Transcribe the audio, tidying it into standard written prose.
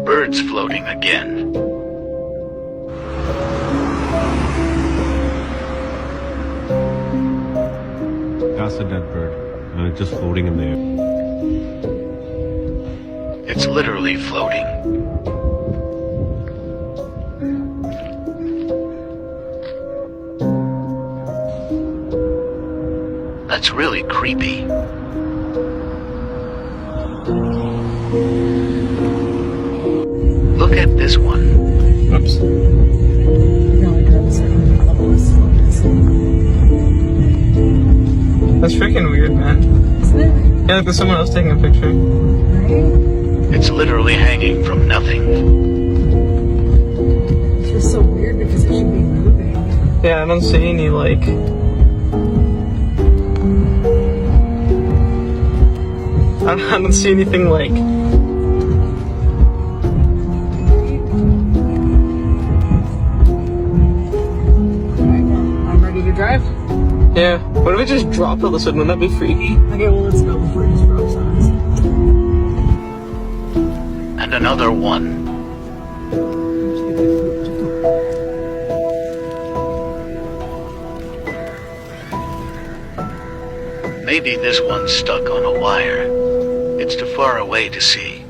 Birds floating again. That's a dead bird, and it's just floating in the air. It's literally floating. That's really creepy. Look at this one. Oops. That's freaking weird, man. Isn't it? Yeah, like there's someone else taking a picture. Right? It's literally hanging from nothing. It's just so weird because it should be moving. Yeah, I don't see any, like... I don't see anything, like... Alright, well, I'm ready to drive. Yeah. What if it just dropped all of a sudden? Wouldn't that be freaky? Okay, well, let's go before it just drops on us. And another one. Maybe this one's stuck on a wire. It's too far away to see.